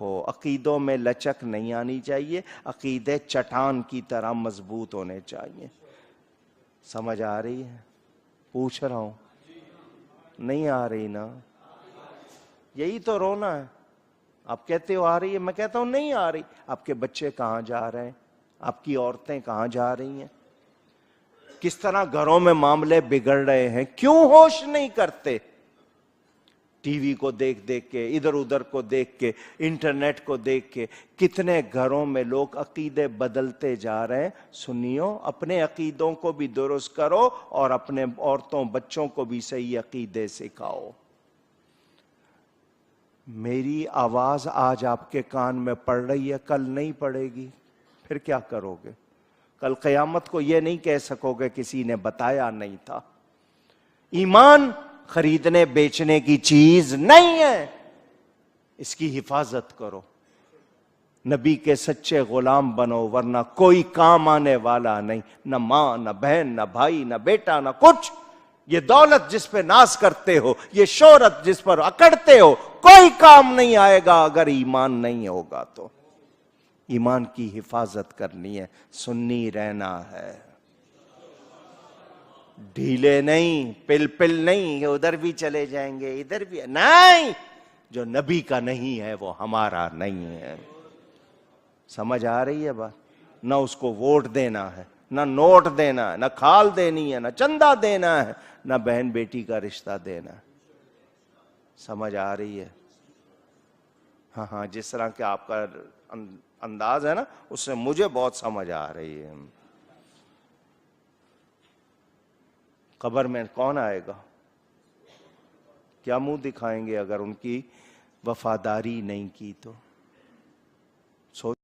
رکھو، عقیدوں میں لچک نہیں آنی چاہیے، عقیدے چٹان کی طرح مضبوط ہونے چاہیے۔ سمجھ آ رہی ہے؟ پوچھ رہا ہوں، نہیں آ رہی نا؟ یہی تو رونا ہے۔ آپ کہتے ہو آ رہی ہے، میں کہتا ہوں نہیں آ رہی۔ آپ کے بچے کہاں جا رہے ہیں؟ آپ کی عورتیں کہاں جا رہی ہیں؟ کس طرح گھروں میں معاملے بگڑ رہے ہیں؟ کیوں ہوش نہیں کرتے؟ ٹی وی کو دیکھ دیکھ کے، ادھر ادھر کو دیکھ کے، انٹرنیٹ کو دیکھ کے کتنے گھروں میں لوگ عقیدے بدلتے جا رہے ہیں۔ سنیو، اپنے عقیدوں کو بھی درست کرو اور اپنے عورتوں بچوں کو بھی صحیح عقیدے سکھاؤ۔ میری آواز آج آپ کے کان میں پڑ رہی ہے، کل نہیں پڑے گی، پھر کیا کرو گے؟ کل قیامت کو یہ نہیں کہہ سکو گے کسی نے بتایا نہیں تھا۔ ایمان خریدنے بیچنے کی چیز نہیں ہے، اس کی حفاظت کرو، نبی کے سچے غلام بنو، ورنہ کوئی کام آنے والا نہیں، نہ ماں، نہ بہن، نہ بھائی، نہ بیٹا، نہ کچھ۔ یہ دولت جس پہ ناز کرتے ہو، یہ شہرت جس پر اکڑتے ہو، کوئی کام نہیں آئے گا اگر ایمان نہیں ہوگا تو۔ ایمان کی حفاظت کرنی ہے، سنی رہنا ہے، ڈھیلے نہیں، پل پل نہیں، ادھر بھی چلے جائیں گے ادھر بھی نہیں۔ جو نبی کا نہیں ہے وہ ہمارا نہیں ہے۔ سمجھ آ رہی ہے بات؟ نہ اس کو ووٹ دینا ہے، نہ نوٹ دینا ہے، نہ کھال دینی ہے، نہ چندہ دینا ہے، نہ بہن بیٹی کا رشتہ دینا ہے۔ سمجھ آ رہی ہے؟ ہاں ہاں، جس طرح کہ آپ کا انداز ہے نا، اس سے مجھے بہت سمجھ آ رہی ہے۔ قبر میں کون آئے گا؟ کیا منہ دکھائیں گے اگر ان کی وفاداری نہیں کی تو؟ سوچ